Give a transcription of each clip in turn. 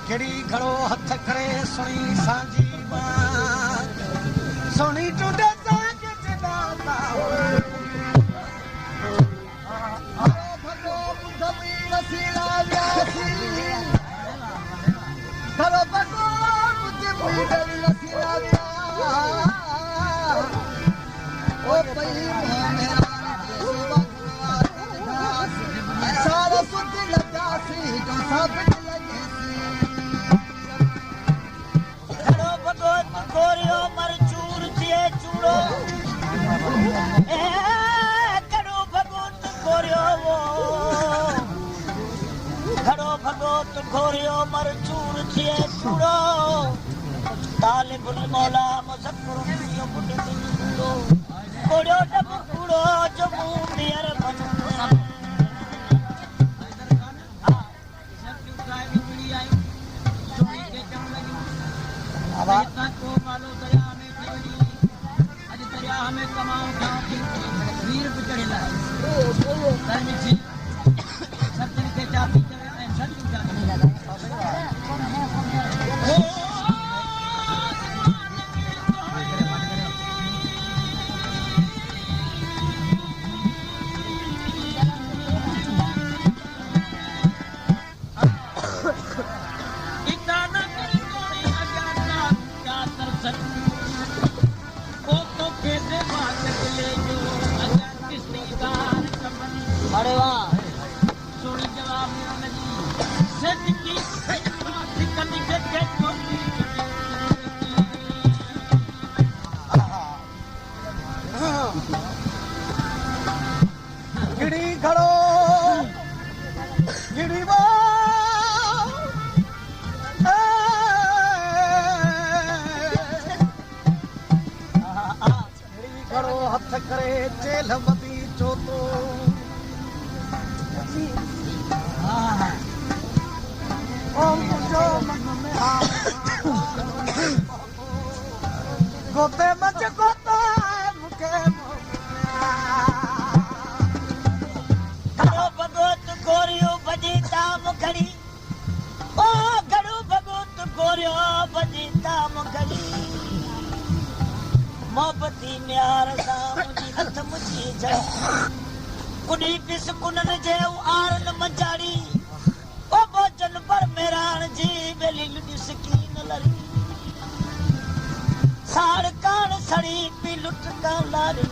खिड़ी खड़ो हथ करे सुनी सांझी बात सुनी टूटे सांझ चिदाता भगो बुद्धवी वसीला व्यासी भगो बुद्धवी वसीला ओ पई सारा सुध लगासी जो सब गोरियो मर चूर थिए चूड़ो कड़ो भगोत गोरियो वो कड़ो भगोत गोरियो मर चूर थिए चूड़ो तालिबुल मौला मुज़फ़्फ़र यो बुढ़ दिलो गोरियो डब कूड़ो जो मुंह मियर बन को मालो दरिया में थी अज दरिया में कमाओ खाती वीर बिचड़ेला घर में छी सत्य के जाती चले सत्य जाती अरे वाह सोनी जवाब लगी सच की कनी के खिड़ी खड़ो खिड़ी वो खिड़ी खड़ो हथ करे चेल बदी चोतो गोते मच गोता मुके करो भगवत गोरियो बजीता मुखड़ी ओ करो भगवत गोरियो बजीता मुखड़ी मोहब्बती म्यार सा मुझी हथ मुझी जड़ कुड़ी पिस कुनन जे आरन मंजाड़ी ओ बोचन पर मेरान जी बेली लुडी सकीन लड़ी साड़ कान सड़ी पी लुट का लारी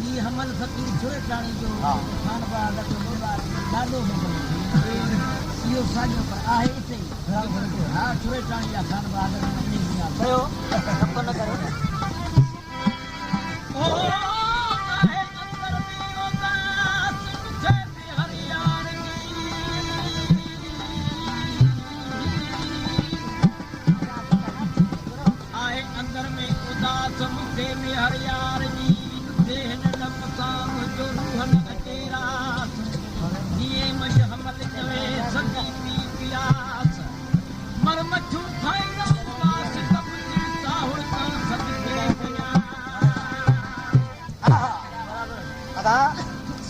ये हमल फकीर छुरे टाणी जो खान बाग तो डालो यो साजो पर आहे इते हां छुरे टाणी या खान बाग में कयो अपन करो ओ आहे अंदर में ओदा सिंधे में हरियाण की आहे अंदर में उदास मुझे में हरियाण की देहन नमसाम जो रूहन अकेरा ये मज हमल जवे सदी पी पियास मर मछू खाई ना वास कब जीता हुड़का सदके पिया अदा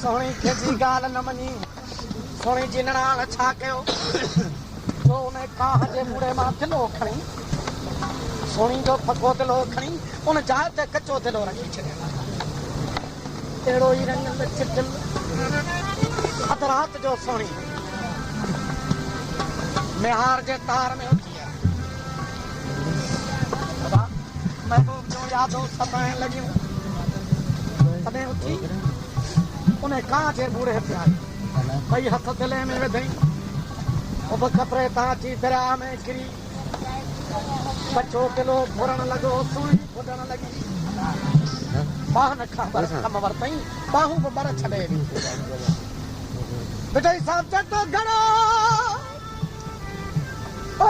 सोनी खेजी गाल न मनी सोनी जिनणाल छा कयो तो उन्हें काह जे मुड़े मां दिलो खणी सोनी जो फको दिलो खणी उन जाइ ते कचो दिलो रखी छॾियो अहिड़ो ई रंग लचिटिल अध रात जो सोनी मेहार जे तार में उथी महबूब जो यादो सताइण लॻियूं तॾहिं उथी उन कां जे बूढ़े ते आई ॿई हथ दिले में विधई उब कपिड़े तां अची दरिया में किरी बचो किलो घुरण लॻो सुई ॿुधण लॻी बाह न खां कम वरितई बाहूं बि बर छॾे ॾिनी विधई साहब चटो घणो ओ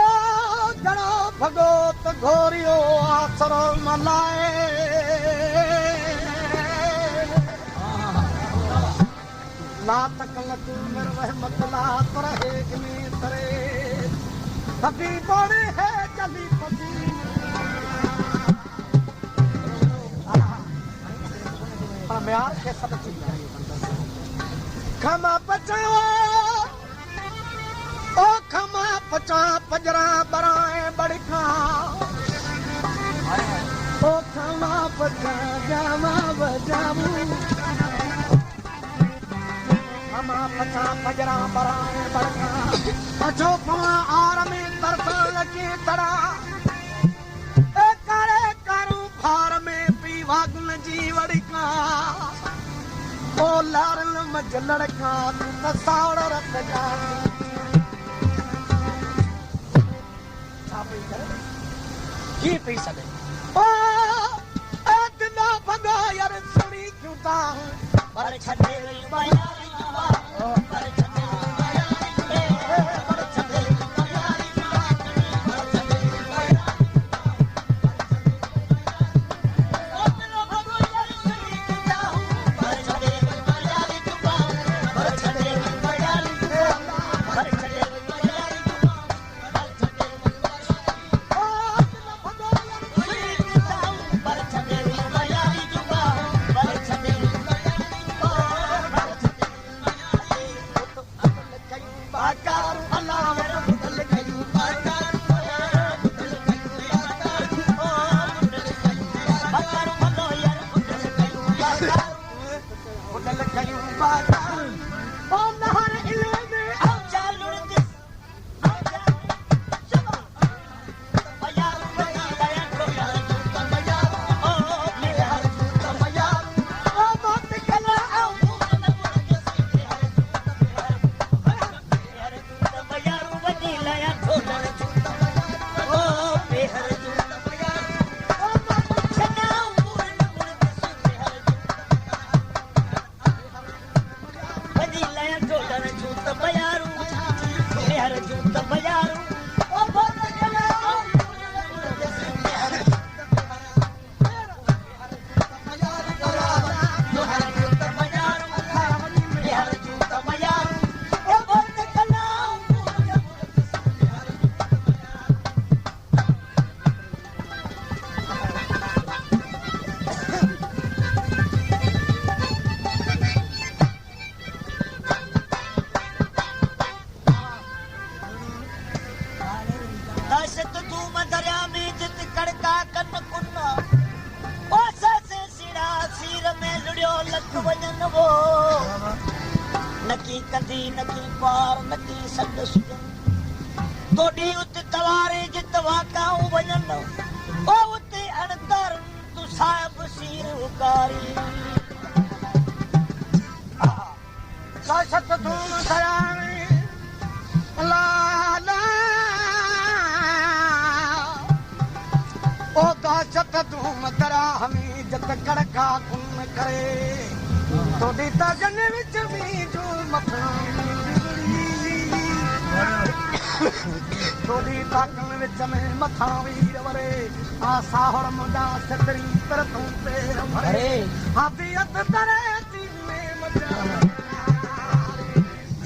घणो भॻो त घोरियो आसरो मलाए ला तकल तू मेर रहमत ला पर है में तरे कभी बड़े है कभी पति पर म्यार के सब चीज खमा पचाओ ओ खमा पचा पजरा बराए बड़का ओ खमा पचा जामा बजाबू खमा पचा पजरा बराए बड़का अचो पवा आर में तरसा लगे तड़ा ए करे करू फार में पी वागुन जी वड़का ओ लारल मज लड़का तू सावड़ रत जा की पी सके ओ दिला भगा यार सुनी क्यों ता पर छड़े बाया पर छड़े बाया पर छड़े बाया ओ दिला भगा यार सुनी क्यों ता पर छड़े बाया पर छड़े बाया पर छड़े नकी कंदी नकी पार नकी सद सुजन तोड़ी उत तवारे जित वाकाऊं वजन ओ उते अणकर तू साहिब सीर उकारी सत धूम सयानी ला ला ओ सत धूम तरा हमी जत कड़का कुन करे तोड़ी ताजन विच भी जो तोड़ी ताकन विच में मथा वीर वरे आ साहर मुंडा सतरी तर तू पेर भरे हादियत तरे में मजा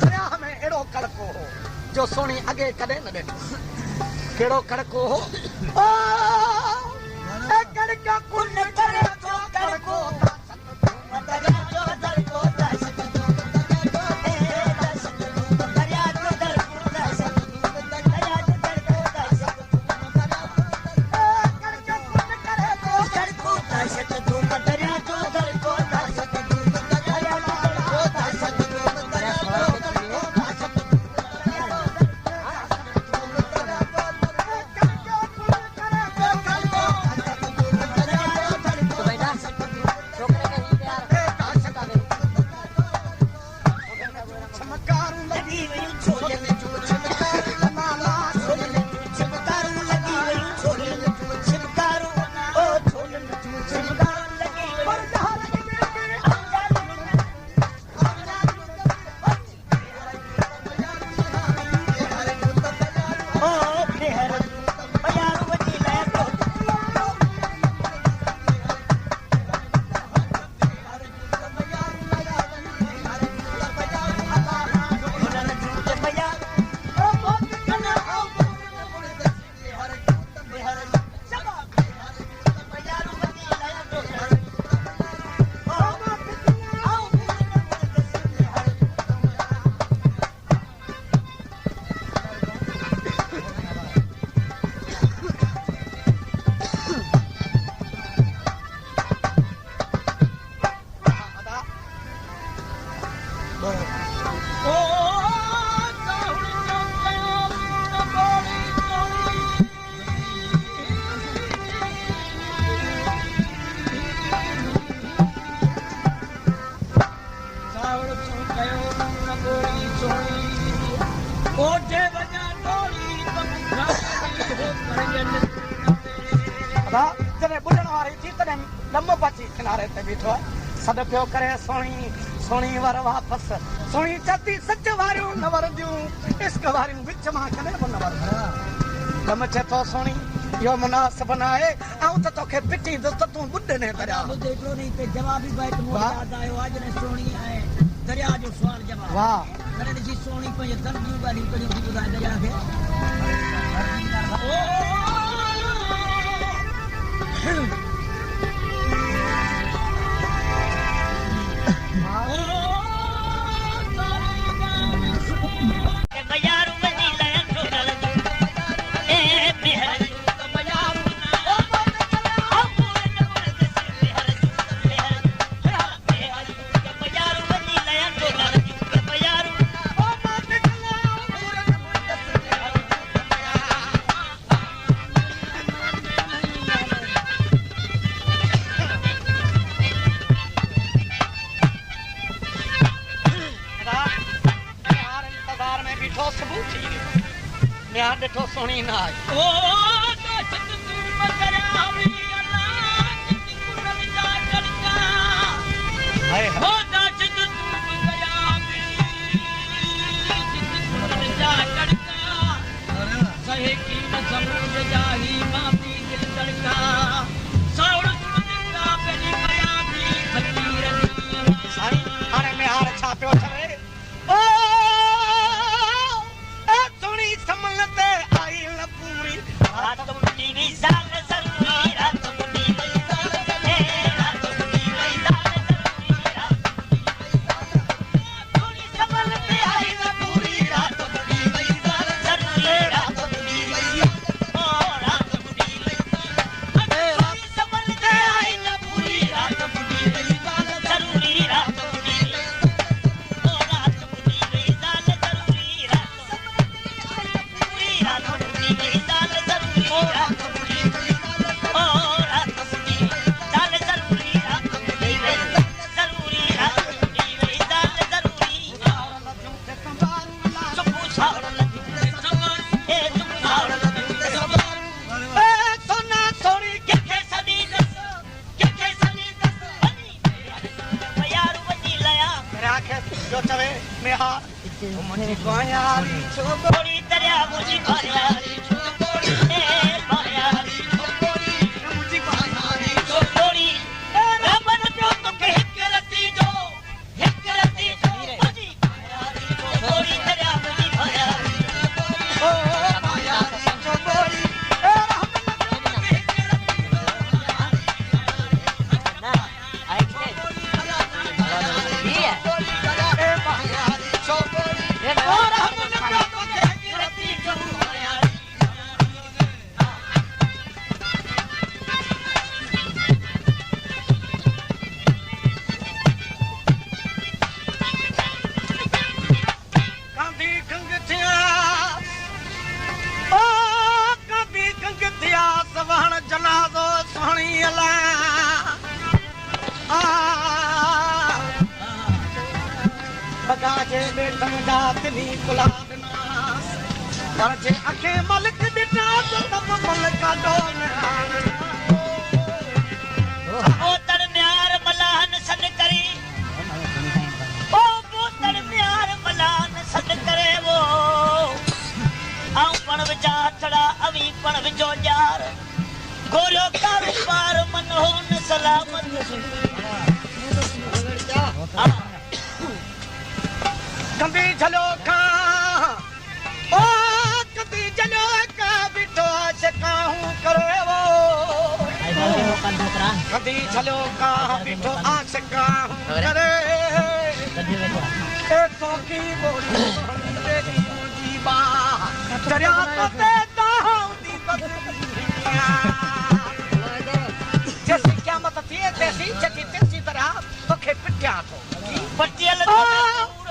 दरिया में एड़ो कड़को हो जो सोनी अगे कदे न ॾिठो केड़ो कड़को हो ओ ए कड़का कुन करे जो कड़को ओ ताहुण जो कयो न बोली ताहुण जो कयो न बोली सोनी ओटे वजा डोली जॾहिं ॿुधण वारी थी तॾहिं लंबो पची किनारे ते बीठो सॾ पियो करे सोणी सोणी वर वापसि सोणी चती सच वारियूं न वरंदियूं इश्क वारियूं विच मां कॾहिं बि न वरंदियूं कम चए थो सोणी इहो मुनासिब न आहे ऐं त तोखे पिटींदुसि त तूं ॿुध ने दरिया ॿुधे हिकिड़ो ॾींहुं ते जवाब ई बैत मूं यादि आयो आहे जॾहिं सोणी आहे दरिया जो सुवाल जवाब वाह तॾहिं ॾिसी सोणी पंहिंजे दर्द जूं ॻाल्हियूं कॾहिं थी ॿुधाए दरिया खे ॾिठो सोणी न आई हाणे मेहार छा पियो चवे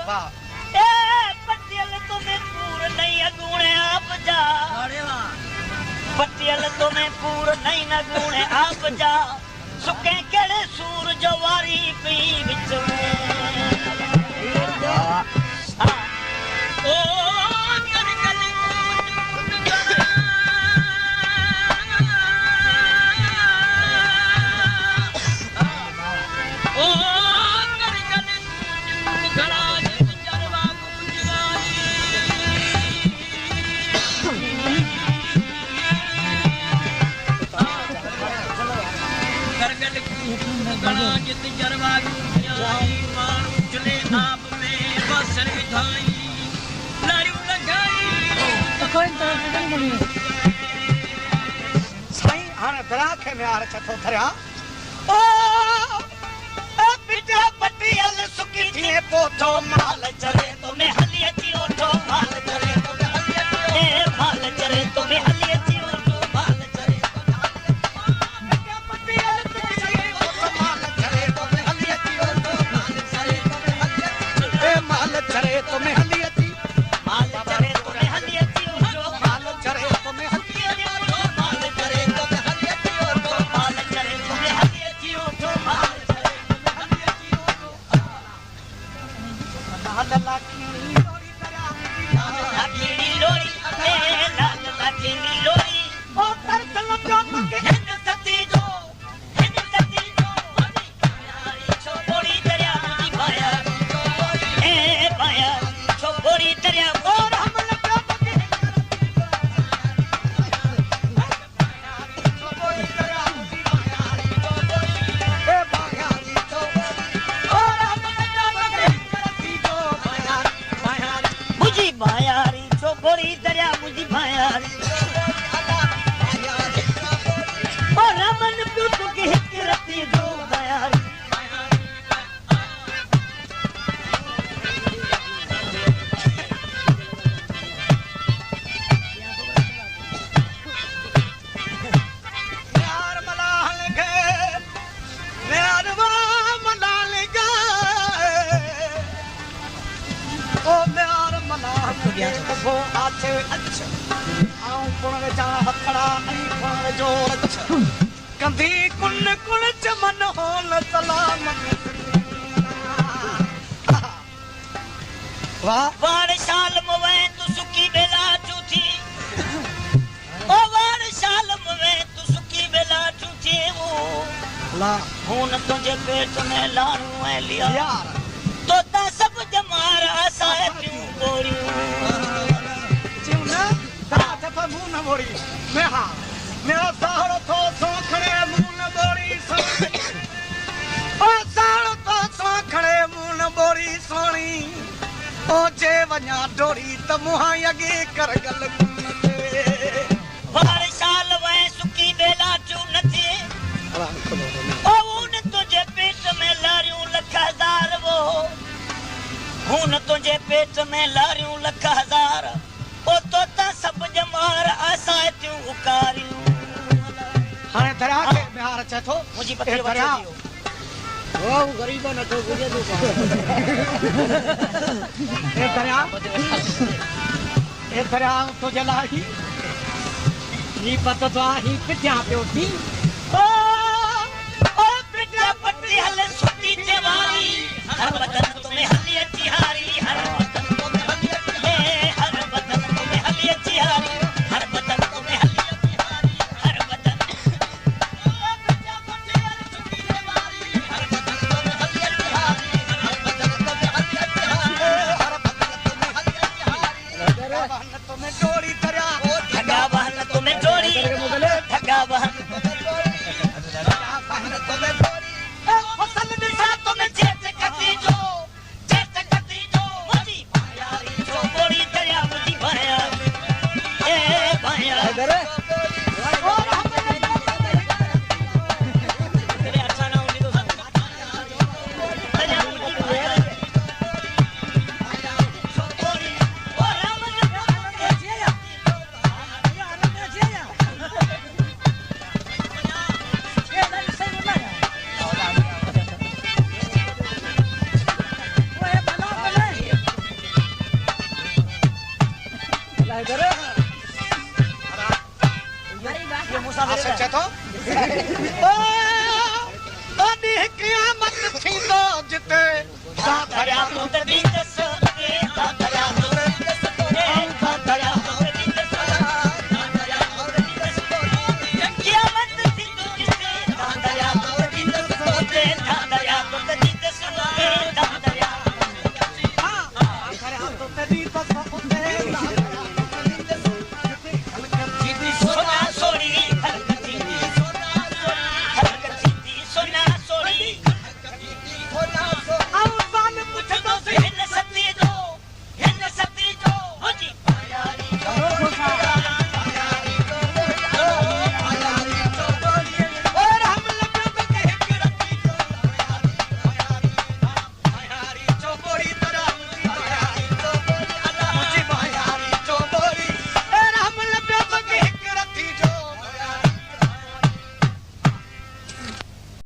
वाह ए पटियल तुम्हें पूर नहीं अगूणे आप जा अरे वाह पटियल तुम्हें पूर नहीं नगूणे आप जा सुके केड़े सूर जवारी पी विच में ओ करगल ओ करगल गला जरवा करगल गला जित जरवा मानू चले आप में बसर विधाई लाड़ू लगाई साईं हाणे दराखे में हार छथो थरिया ओ पिटा पटियल सुकी थिए पोठो माल चरे तो में हली अची ओठो माल चरे तो में हली अची ए माल चरे तो में हली अची ओठो माल चरे तो पिटा पटियल सुकी थिए पोठो माल चरे तो में हली अची ओठो माल चरे तो में हली अची ए माल चरे तो में हली अची माल चरे तो में हली अची ओठो माल चरे तो में हली अची ओठो माल चरे तो में हली अची ओठो माल चरे तो में हली अची ओठो माल चरे तो में हली अची ओठो लाल लाखीनी लोड़ी तरा लाल लाखीनी लोड़ी ए लाल लाखीनी लोड़ी ओ कर चलो जो के हिंद सती जो भायारी छोड़ी दरिया मुझी भायारी ए भायारी छोड़ी दरिया और हम लगा के छोड़ी दरिया मुझी भायारी ए भायारी और हम लगा के मुझी भायारी छोड़ी दरिया मुझी भायारी और रमन पुत की हिकरती दो भायारी यार मलाल गए यार मलाल गए ओ यार मलाल गए वो आछे अच्छा आऊं पुण जा हथड़ा आई पुण जो अच्छा कंधी कुन कुन चमन होल सलाम वाह वार शाल मवे तू सुकी बेला चूथी ओ वार शाल मवे तू सुकी बेला चूथी वो ला हुन तुझे पेट में लाणू है लिया यार तो ता सब जमारा साए क्यों गोरियो क्यों ना ता दफा मुंह न मोड़ी मैं हां मेरा साहरो तो सोखड़े मुंह न बोड़ी सोनी ओ साहरो तो सोखड़े मुंह न बोड़ी सोनी ओ जे वञा डोरी त मुहा यगे कर गल वार शाल वै सुकी बेला चू नथी ओ उन तुझे पेट में लारियूं लख हजार वो हुन तुझे पेट में लारियूं लख हजार ओ तो ता सब जमार आसा त्यूं उकारियूं हाणे दरिया के बिहार अचे थो मुंहिंजी पत्नी दरिया ओ गरीब न तो गुजे तो ए दरिया तुझे लाही नी पत तो आही पिट्या पियो थी ओ पिट्या पट्टी हल सुती जवारी हर बदन तुम्हें हली अची हारी हर बदन तुम्हें हली अची हर बदन तुम्हें हली अची हारी हर बदन तुम्हें हली अची हारी हर बदन पिट्या पट्टी हल सुती जवारी हर बदन तुम्हें हली अची हारी हर बदन तुम्हें हली अची हारी हर बदन तुम्हें हली अची हारी बहन तुम्हें डोरी तरया ठगा बहन तुम्हें डोरी ठगा बहन तुम्हें डोरी फसल दिशा तुम्हें जेत कती जो जेत चथो अॾी क़यामत थींदो जिते सा धरिया तो दी दस सा धरिया तो सा धरिया तो क़यामत थींदो जिते सा धरिया तो दी दस सा धरिया तो दी दस सा धरिया तो दी दस